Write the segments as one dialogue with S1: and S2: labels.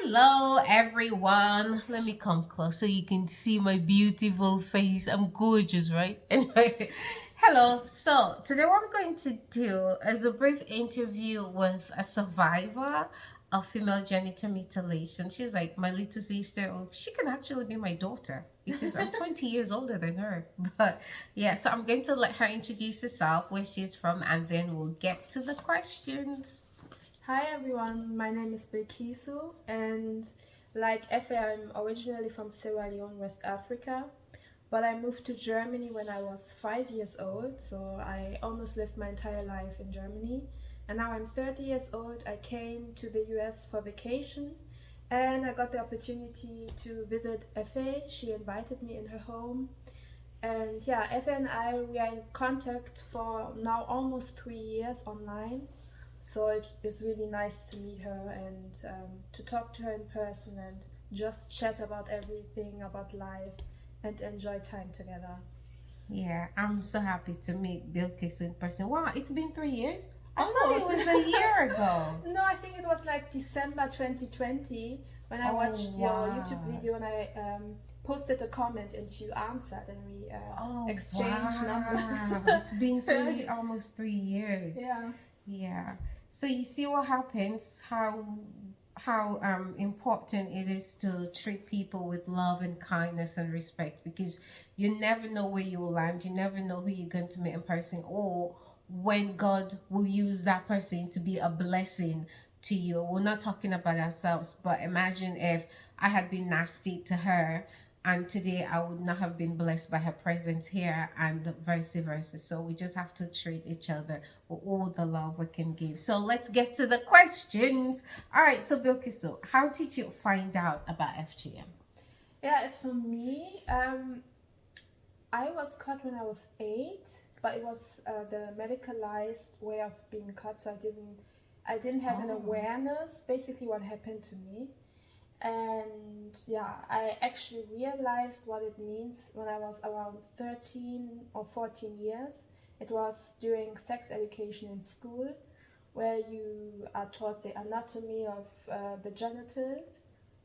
S1: Hello, everyone. Let me come close so you can see my beautiful face. I'm gorgeous, right? Anyway, hello. So, today, what I'm going to do is a brief interview with a survivor of female genital mutilation. She's like my little sister. Oh, she can actually be my daughter because I'm 20 years older than her. But yeah, so I'm going to let her introduce herself, where she's from, and then we'll get to the questions.
S2: Hi everyone, my name is Bilkisu, and like Efe, I'm originally from Sierra Leone, West Africa, but I moved to Germany when I was 5 years old, so I almost lived my entire life in Germany. And now I'm 30 years old. I came to the US for vacation, and I got the opportunity to visit Efe. She invited me in her home, and yeah, Efe and we are in contact for now almost 3 years online. So it is really nice to meet her and to talk to her in person and just chat about everything, about life, and enjoy time together.
S1: Yeah, I'm so happy to meet Bilkis in person. Wow, it's been 3 years? I thought it
S2: Almost.
S1: was a year ago.
S2: No, I think it was like December 2020 when I
S1: Oh,
S2: watched your YouTube
S1: wow.
S2: video and I posted a comment and you answered and we
S1: Oh,
S2: exchanged numbers.
S1: wow. It's been almost 3 years.
S2: Yeah.
S1: Yeah. So you see what happens, how important it is to treat people with love and kindness and respect, because you never know where you will land. You never know who you're going to meet in person, or when God will use that person to be a blessing to you. We're not talking about ourselves, but imagine if I had been nasty to her and today I would not have been blessed by her presence here, and vice versa. So we just have to treat each other with all the love we can give. So let's get to the questions. All right, so Bilkisu, how did you find out about FGM?
S2: Yeah, as for me, I was caught when I was 8, but it was the medicalized way of being caught, so I didn't have an awareness basically what happened to me. And yeah, I actually realized what it means when I was around 13 or 14 years. It was during sex education in school, where you are taught the anatomy of the genitals,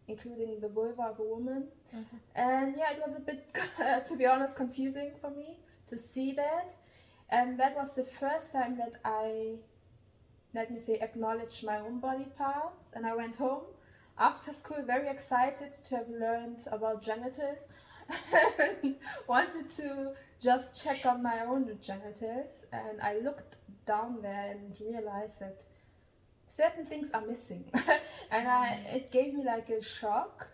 S2: including the vulva of a woman. And yeah, it was a bit, to be honest, confusing for me to see that. And that was the first time that I, let me say, acknowledged my own body parts. And I went home after school very excited to have learned about genitals and wanted to just check on my own genitals. And I looked down there and realized that certain things are missing. And it gave me like a shock.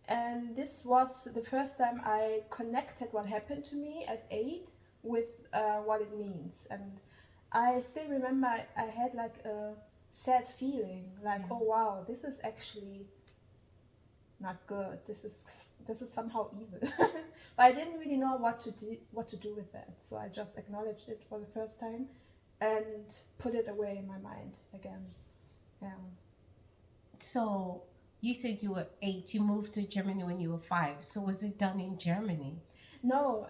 S2: And this was the first time I connected what happened to me at 8 with what it means. And I still remember I had like a sad feeling, like, oh wow, this is actually not good. This is somehow evil. But I didn't really know what to do with that. So I just acknowledged it for the first time and put it away in my mind again. Yeah.
S1: So you said you were 8. You moved to Germany when you were 5. So was it done in Germany?
S2: No,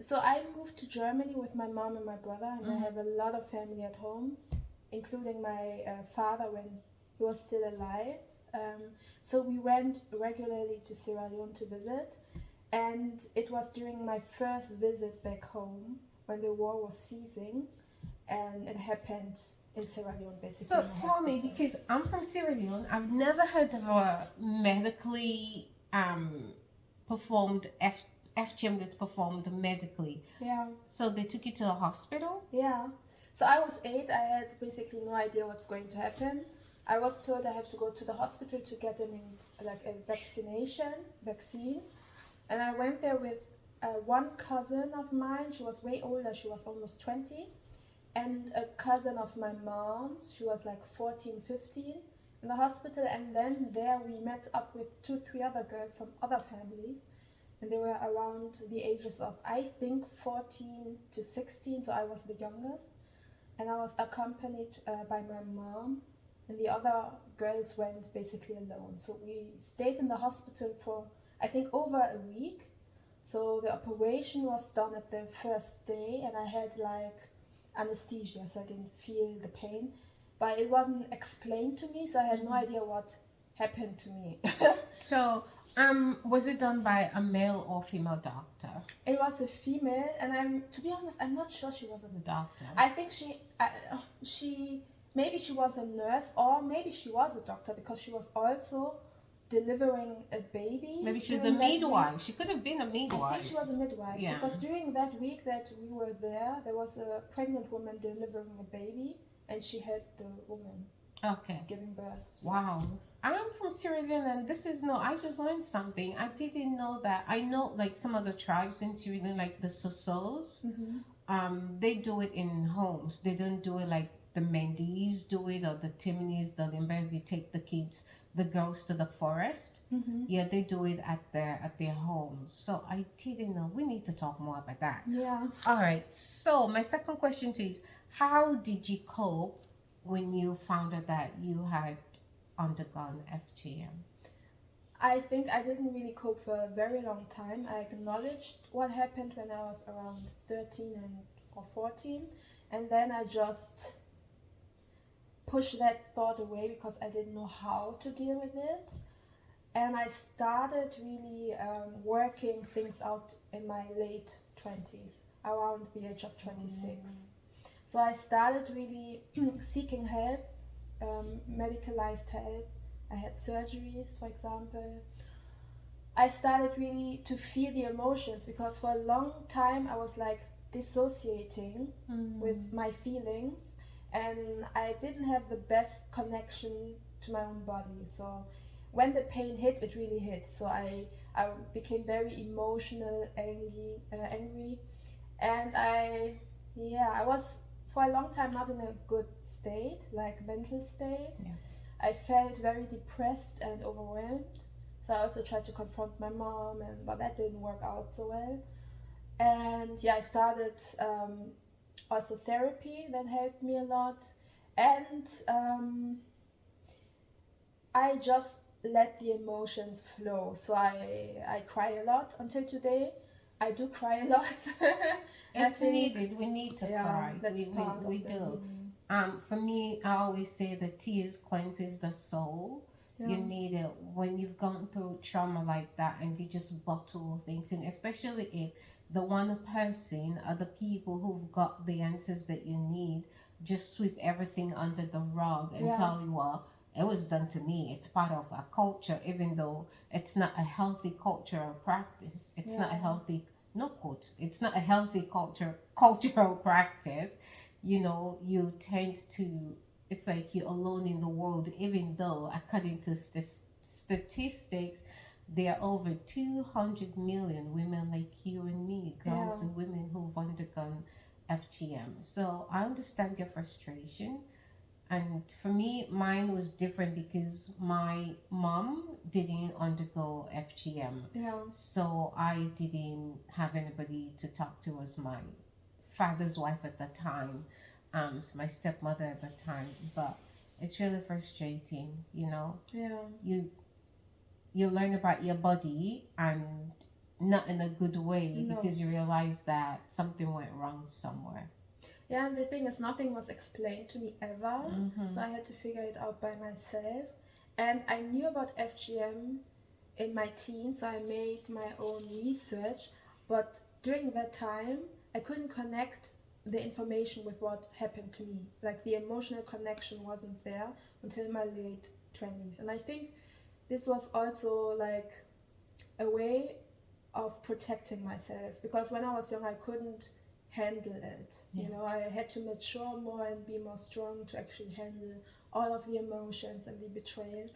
S2: so I moved to Germany with my mom and my brother, and I have a lot of family at home, including my father when he was still alive. So we went regularly to Sierra Leone to visit, and it was during my first visit back home when the war was ceasing, and it happened in Sierra Leone, basically.
S1: So tell me, because I'm from Sierra Leone, I've never heard of a medically performed FGM that's performed medically.
S2: Yeah.
S1: So they took you to a hospital?
S2: Yeah. So I was 8. I had basically no idea what's going to happen. I was told I have to go to the hospital to get a vaccine, and I went there with one cousin of mine. She was way older. She was almost 20, and a cousin of my mom's. She was like 14, 15 in the hospital. And then there we met up with 2, 3 other girls from other families, and they were around the ages of, I think, 14 to 16. So I was the youngest, and I was accompanied by my mom, and the other girls went basically alone. So we stayed in the hospital for, I think, over a week. So the operation was done at the first day, and I had like anesthesia, so I didn't feel the pain. But it wasn't explained to me, so I had no idea what happened to me.
S1: So, was it done by a male or female doctor?
S2: It was a female, and to be honest, I'm not sure she was a
S1: The doctor.
S2: I think she maybe she was a nurse, or maybe she was a doctor, because she was also delivering a baby.
S1: Maybe she was a
S2: during that
S1: midwife.
S2: week.
S1: She could have been a
S2: I think
S1: midwife.
S2: she was a midwife,
S1: Yeah.
S2: because during that week that we were there was a pregnant woman delivering a baby, and she had the woman
S1: Okay.
S2: giving birth. So.
S1: Wow. I'm from Sierra Leone, and this is no. I just learned something. I didn't know that. I know like some of the tribes in Sierra Leone, like the Sosos. They do it in homes. They don't do it like the Mendes do it, or the Timinis, the Limbers. They take the kids, the girls, to the forest. Yeah, they do it at their homes. So I didn't know. We need to talk more about that.
S2: Yeah.
S1: All right. So my second question to you is, how did you cope when you found out that you had undergone FGM?
S2: I think I didn't really cope for a very long time. I acknowledged what happened when I was around 13 or 14, and then I just pushed that thought away because I didn't know how to deal with it. And I started really working things out in my late 20s, around the age of 26. So I started really seeking help, medicalized help. I had surgeries, for example. I started really to feel the emotions, because for a long time I was like dissociating with my feelings, and I didn't have the best connection to my own body. So when the pain hit, it really hit. So I became very emotional, angry, and I was for a long time not in a good state, like mental state.
S1: Yeah.
S2: I felt very depressed and overwhelmed. So I also tried to confront my mom, but that didn't work out so well. And I started also therapy. That helped me a lot. And I just let the emotions flow. So I cry a lot until today. I do cry a lot.
S1: It's needed. We need to cry.
S2: That's part
S1: we
S2: of the
S1: do.
S2: healing.
S1: For me, I always say the tears cleanses the soul.
S2: Yeah.
S1: You need it when you've gone through trauma like that, and you just bottle things in, especially if the one person or the people who've got the answers that you need just sweep everything under the rug and tell you, well, it was done to me. It's part of a culture, even though it's not a healthy cultural practice. It's not a healthy, no quote, it's not a healthy cultural practice. You know, you tend to, it's like you're alone in the world, even though according to statistics, there are over 200 million women like you and me, girls and women who've undergone FGM. So I understand your frustration. And for me, mine was different because my mom didn't undergo FGM.
S2: Yeah.
S1: So I didn't have anybody to talk to as my father's wife at the time, my stepmother at the time. But it's really frustrating, you know.
S2: Yeah.
S1: You learn about your body, and not in a good way, because you realize that something went wrong somewhere.
S2: Yeah, and the thing is, nothing was explained to me ever, so I had to figure it out by myself. And I knew about FGM in my teens, so I made my own research. But during that time, I couldn't connect the information with what happened to me. Like, the emotional connection wasn't there until my late 20s. And I think this was also like a way of protecting myself, because when I was young, I couldn't handle it. You know, I had to mature more and be more strong to actually handle all of the emotions and the betrayal.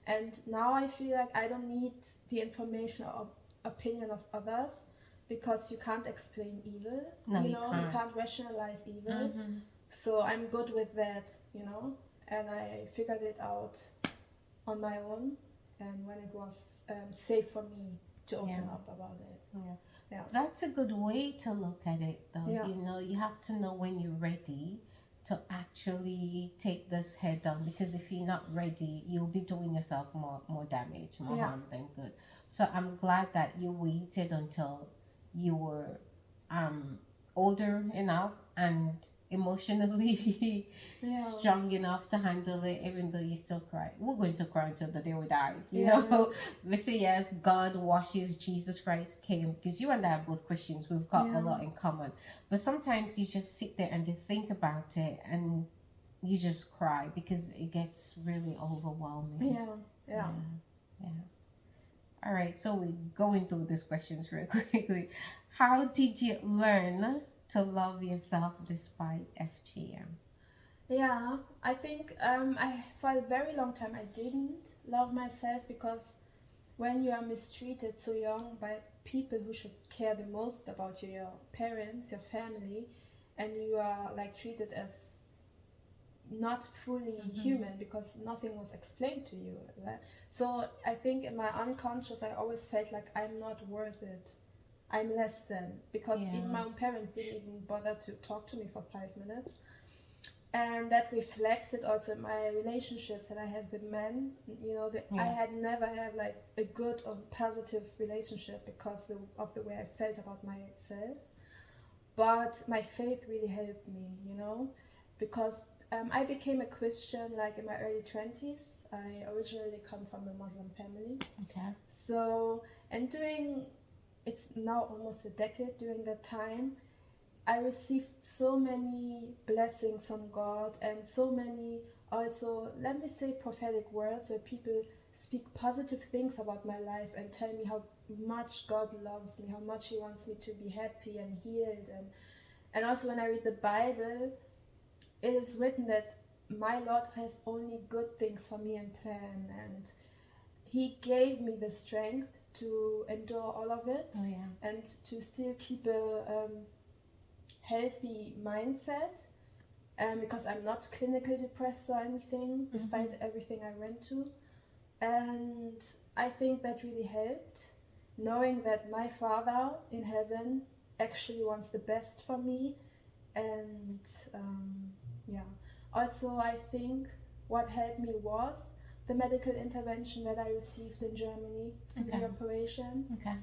S2: And now I feel like I don't need the information or opinion of others, because you can't explain evil.
S1: No,
S2: you can't rationalize evil. So I'm good with that, you know, and I figured it out on my own, and when it was safe for me to open up about it. Yeah.
S1: That's a good way to look at it, though.
S2: Yeah.
S1: You know, you have to know when you're ready to actually take this head on, because if you're not ready, you'll be doing yourself more damage, more harm than good. So I'm glad that you waited until you were older enough and emotionally
S2: Yeah.
S1: strong enough to handle it, even though you still cry. We're going to cry until the day we die, you
S2: Yeah.
S1: know. We say yes, God washes, Jesus Christ came, because you and I are both Christians. We've got a
S2: Yeah.
S1: lot in common. But sometimes you just sit there and you think about it and you just cry because it gets really overwhelming.
S2: Yeah. Yeah.
S1: Yeah. All right, so we're going through these questions real quickly. How did you learn to love yourself despite FGM?
S2: Yeah, I think I for a very long time I didn't love myself because when you are mistreated so young by people who should care the most about you, your parents, your family, and you are like treated as not fully human because nothing was explained to you. Right? So I think in my unconscious I always felt like I'm not worth it. I'm less than, because
S1: Yeah.
S2: even my own parents didn't even bother to talk to me for 5 minutes. And that reflected also my relationships that I had with men. You know, I had never had like a good or positive relationship because of the way I felt about myself. But my faith really helped me, you know, because I became a Christian like in my early 20s. I originally come from a Muslim family.
S1: Okay.
S2: So, and it's now almost a decade during that time, I received so many blessings from God and so many also, let me say, prophetic words where people speak positive things about my life and tell me how much God loves me, how much He wants me to be happy and healed. And also, when I read the Bible, it is written that my Lord has only good things for me in plan, and He gave me the strength to endure all of it.
S1: Oh, yeah.
S2: And to still keep a healthy mindset, because I'm not clinically depressed or anything, despite everything I went to. And I think that really helped, knowing that my Father in heaven actually wants the best for me. And yeah, also I think what helped me was the medical intervention that I received in Germany for the operations.
S1: Okay.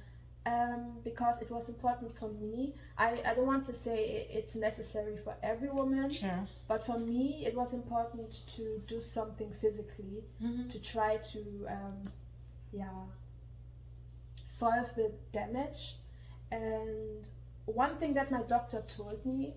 S2: Because it was important for me. I don't want to say it's necessary for every woman,
S1: Sure.
S2: but for me it was important to do something physically to try to solve the damage. And one thing that my doctor told me,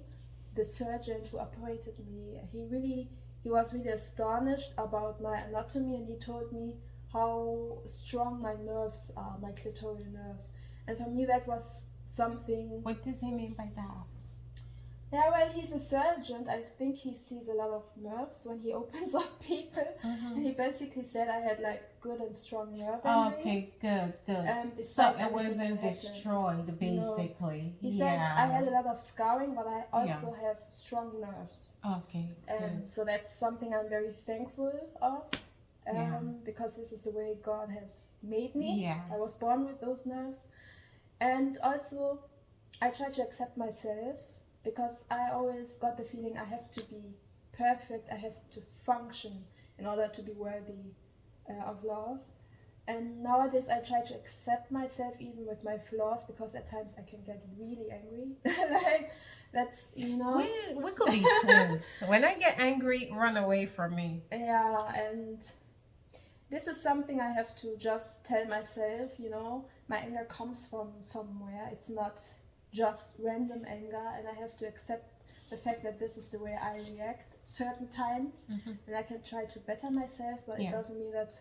S2: the surgeon who operated me, he was really astonished about my anatomy, and he told me how strong my nerves are, my clitoral nerves. And for me that was something.
S1: What does he mean by that?
S2: Yeah, well, he's a surgeon. I think he sees a lot of nerves when he opens up people. And he basically said I had like good and strong nerve endings.
S1: Okay, good. So
S2: despite
S1: it
S2: everything
S1: wasn't
S2: that happened.
S1: destroyed, basically.
S2: He said I had a lot of scarring, but I also have strong nerves.
S1: Okay, good.
S2: So that's something I'm very thankful of. Because this is the way God has made me.
S1: Yeah.
S2: I was born with those nerves. And also, I try to accept myself, because I always got the feeling I have to be perfect, I have to function in order to be worthy of love. And nowadays I try to accept myself even with my flaws, because at times I can get really angry. Like, that's, you know.
S1: We could be twins. When I get angry, run away from me.
S2: Yeah, and this is something I have to just tell myself, you know, my anger comes from somewhere. It's not just random anger, and I have to accept the fact that this is the way I react certain times, and I can try to better myself, but it doesn't mean that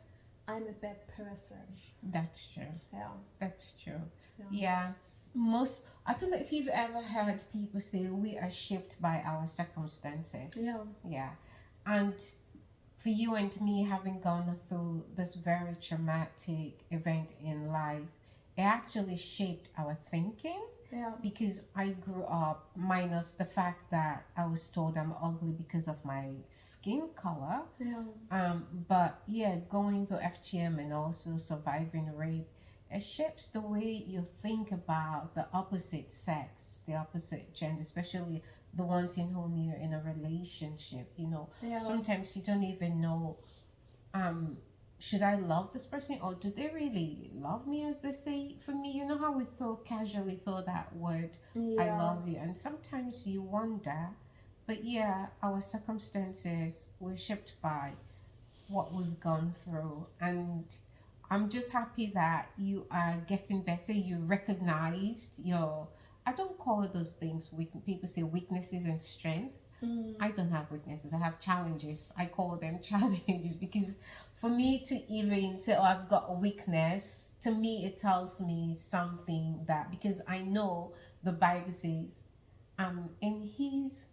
S2: I'm a bad person.
S1: That's true.
S2: Yeah.
S1: That's true. Yeah. I don't know if you've ever heard people say we are shaped by our circumstances.
S2: Yeah.
S1: Yeah. And for you and me, having gone through this very traumatic event in life, it actually shaped our thinking.
S2: Yeah.
S1: Because I grew up, minus the fact that I was told I'm ugly because of my skin color.
S2: Yeah.
S1: But yeah, going through FGM and also surviving rape, it shapes the way you think about the opposite sex, the opposite gender, especially the ones in whom you're in a relationship. You know, sometimes you don't even know, should I love this person, or do they really love me, as they say? For me, you know how we casually throw that word, I love you, and sometimes you wonder, But yeah, our circumstances were shaped by what we've gone through. And I'm just happy that you are getting better. You recognized your, I don't call those things weak. People say weaknesses and strengths. I don't have weaknesses. I have challenges. I call them challenges because for me to even say, oh, I've got a weakness, to me, it tells me something that, because I know the Bible says, in his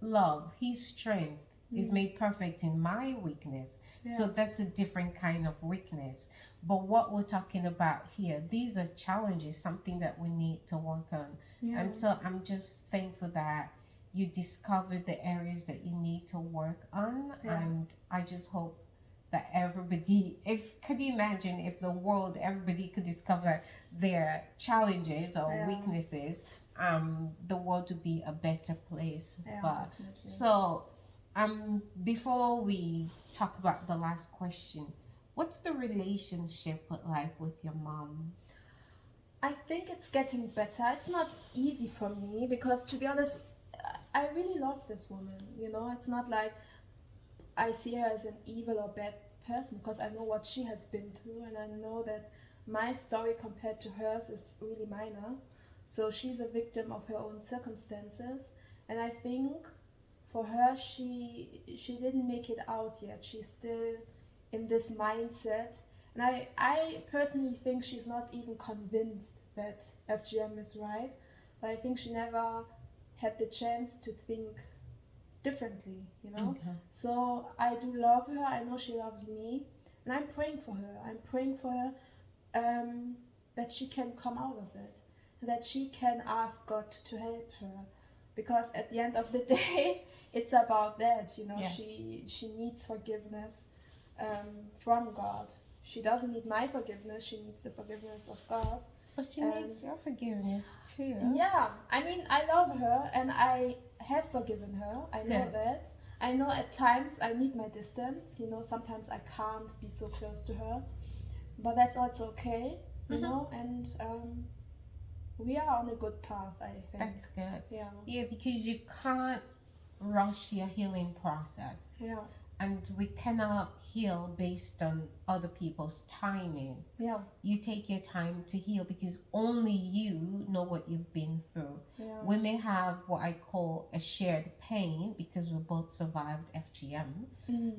S1: love, his strength is made perfect in my weakness.
S2: Yeah.
S1: So that's a different kind of weakness. But what we're talking about here, these are challenges, something that we need to work on.
S2: Yeah.
S1: And so I'm just thankful that you discovered the areas that you need to work on.
S2: Yeah.
S1: And I just hope that everybody, if could you imagine if the world, everybody could discover their challenges or
S2: Yeah.
S1: weaknesses, the world would be a better place.
S2: Yeah,
S1: But
S2: definitely.
S1: so before we talk about the last question, what's the relationship like with your mom?
S2: I think it's getting better. It's not easy for me because, to be honest, I really love this woman. You know, it's not like I see her as an evil or bad person because I know what she has been through, and I know that my story compared to hers is really minor. So she's a victim of her own circumstances, and I think for her she didn't make it out yet. She's still in this mindset, and I personally think she's not even convinced that FGM is right, but I think she never had the chance to think differently, you know.
S1: Okay.
S2: So I do love her. I know she loves me, and I'm praying for her. I'm praying for her that she can come out of it, that she can ask God to help her, because at the end of the day, it's about that, you know.
S1: Yeah.
S2: She needs forgiveness from God. She doesn't need my forgiveness. She needs the forgiveness of God.
S1: But she needs your forgiveness too.
S2: Yeah, I mean, I love her and I have forgiven her. I know
S1: Good.
S2: that. I know at times I need my distance. You know, sometimes I can't be so close to her, but that's also okay. You know, and we are on a good path, I think.
S1: That's good.
S2: Yeah.
S1: Yeah, because you can't rush your healing process.
S2: Yeah.
S1: And we cannot heal based on other people's timing.
S2: Yeah.
S1: You take your time to heal because only you know what you've been through.
S2: Yeah.
S1: We may have what I call a shared pain because we both survived FGM.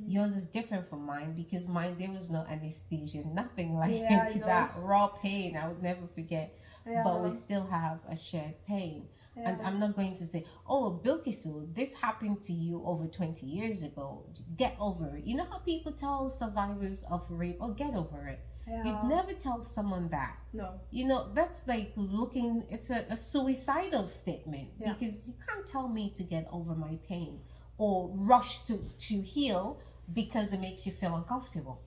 S1: Yours is different from mine because mine, there was no anesthesia, nothing like
S2: Yeah, I know.
S1: that. Raw pain, I would never forget.
S2: Yeah.
S1: But we still have a shared pain.
S2: Yeah.
S1: And I'm not going to say, oh, Bilkisu, this happened to you over 20 years ago. Get over it. You know how people tell survivors of rape, oh, get over it.
S2: Yeah.
S1: You'd never tell someone that.
S2: No.
S1: You know, that's like looking, it's a suicidal statement.
S2: Yeah.
S1: Because you can't tell me to get over my pain or rush to heal because it makes you feel uncomfortable.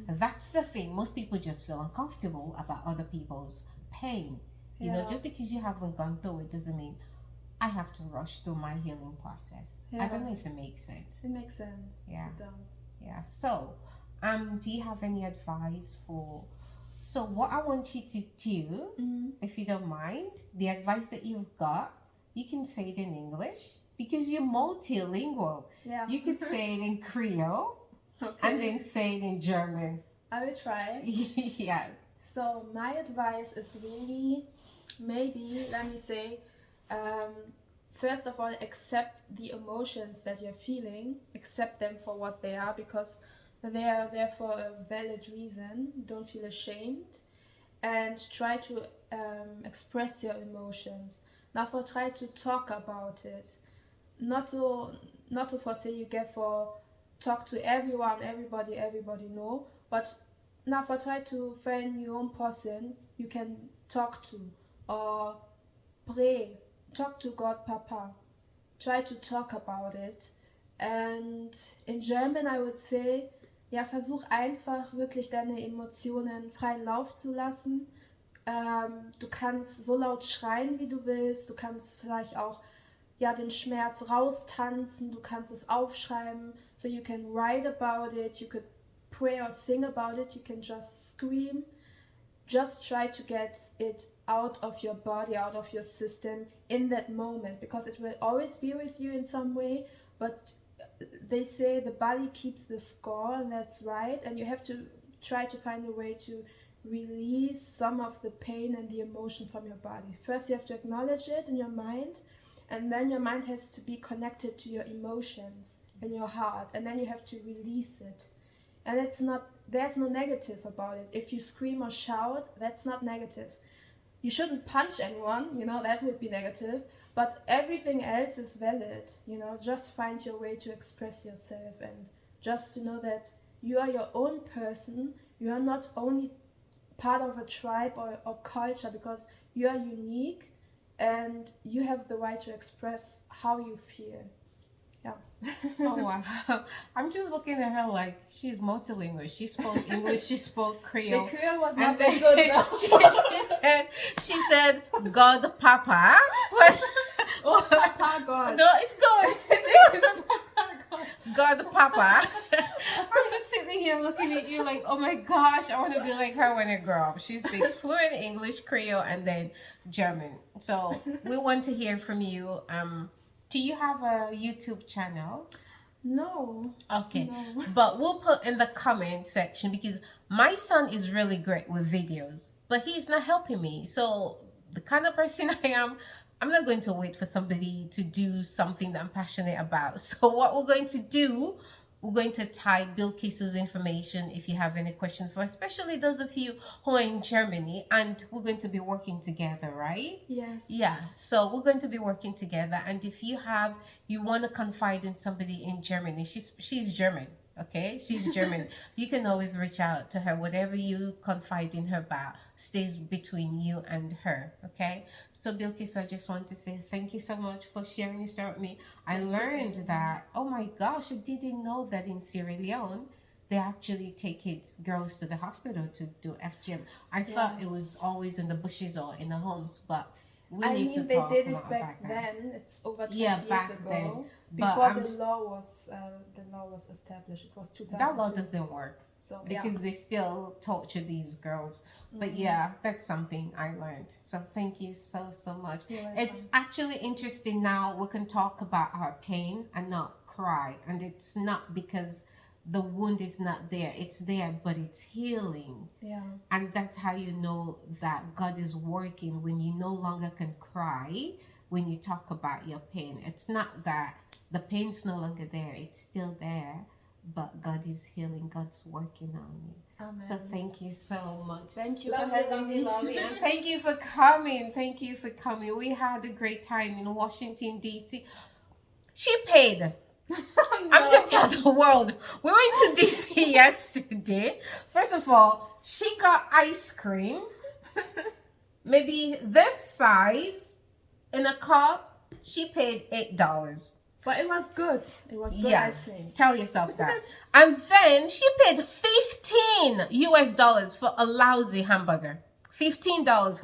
S1: That's the thing. Most people just feel uncomfortable about other people's pain. You know, just because you haven't gone through it doesn't mean I have to rush through my healing process.
S2: Yeah.
S1: I don't know if it makes sense.
S2: It makes sense.
S1: Yeah.
S2: It does.
S1: Yeah. So, do you have any advice for? So, what I want you to do, if you don't mind, the advice that you've got, you can say it in English because you're multilingual.
S2: Yeah.
S1: You could say it in Creole
S2: Okay.
S1: and then say it in German.
S2: I will try.
S1: Yes.
S2: So my advice is really, maybe, let me say, first of all, accept the emotions that you're feeling, accept them for what they are, because they are there for a valid reason. Don't feel ashamed, and try to express your emotions. Therefore, try to talk about it. Not to foresee you get for talk to everyone, everybody know, but therefore try to find your own person you can talk to, or pray, talk to God, Papa. Try to talk about it. And in German I would say, ja, versuch einfach wirklich deine Emotionen freien Lauf zu lassen. Du kannst so laut schreien, wie du willst. Du kannst vielleicht auch den Schmerz raustanzen. Du kannst es aufschreiben. So you can write about it. You could pray or sing about it. You can just scream. Just try to get it out of your body, out of your system in that moment, because it will always be with you in some way. But they say the body keeps the score, and that's right. And you have to try to find a way to release some of the pain and the emotion from your body. First, you have to acknowledge it in your mind, and then your mind has to be connected to your emotions and your heart, and then you have to release it. And there's no negative about it. If you scream or shout, that's not negative. You shouldn't punch anyone, that would be negative, but everything else is valid. Just find your way to express yourself, and just to know that you are your own person. You are not only part of a tribe or culture, because you are unique and you have the right to express how you feel. Yeah.
S1: Oh wow. I'm just looking at her like she's multilingual. She spoke English, she spoke Creole.
S2: The Creole was
S1: And
S2: not
S1: then
S2: that good though.
S1: she said God Papa. What?
S2: Oh, Papa God.
S1: No, it's good. It's good. God Papa. I'm just sitting here looking at you like, oh my gosh, I want to be like her when I grow up. She speaks fluent English, Creole, and then German. So we want to hear from you. Do you have a YouTube channel?
S2: No.
S1: Okay.
S2: No.
S1: But we'll put in the comment section, because my son is really great with videos, but he's not helping me. So the kind of person I am, I'm not going to wait for somebody to do something that I'm passionate about. So what we're going to do, we're going to type Bilkisu's information if you have any questions for, especially those of you who are in Germany, and we're going to be working together, right?
S2: Yes.
S1: Yeah, so we're going to be working together, and if you want to confide in somebody in Germany, she's German, okay? She's German. You can always reach out to her. Whatever you confide in her about stays between you and her, okay? So Bilkisu, I just want to say thank you so much for sharing your story with me. I learned that, oh my gosh, I didn't know that in Sierra Leone they actually take girls to the hospital to do FGM. I thought it was always in the bushes or in the homes, but we need to talk
S2: they did
S1: about
S2: it back
S1: that.
S2: then. It's over 20
S1: Yeah,
S2: years
S1: back
S2: ago.
S1: then.
S2: Before
S1: But
S2: the law was established. It was 2002.
S1: that law doesn't work.
S2: So
S1: Because they still torture these girls. But
S2: Mm-hmm.
S1: yeah, that's something I learned. So thank you so much.
S2: You're welcome.
S1: It's actually interesting now we can talk about our pain and not cry. And it's not because the wound is not there. It's there, but it's healing.
S2: Yeah.
S1: And that's how you know that God is working, when you no longer can cry when you talk about your pain. It's not that the pain's no longer there. It's still there. But God is healing. God's working on you.
S2: Amen.
S1: So thank you so much.
S2: Thank you
S1: Love
S2: for having me.
S1: Love you. And thank you for coming. Thank you for coming. We had a great time in Washington, D.C. She paid. I'm going to tell the world. We went to D.C. yesterday. First of all, she got ice cream. Maybe this size in a cup. She paid $8.
S2: But it was good. It was good
S1: Yeah.
S2: ice cream.
S1: Tell yourself that. And then she paid $15 for a lousy hamburger. $15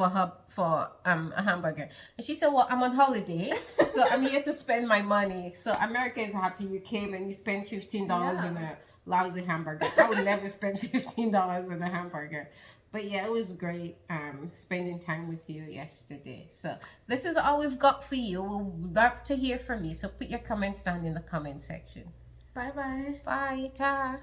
S1: for a hamburger. And she said, well, I'm on holiday, so I'm here to spend my money. So America is happy you came and you spent $15 on a lousy hamburger. I would never spend $15 on a hamburger. But yeah, it was great spending time with you yesterday. So this is all we've got for you. We'll love to hear from you. So put your comments down in the comment section.
S2: Bye-bye.
S1: Bye. Ta.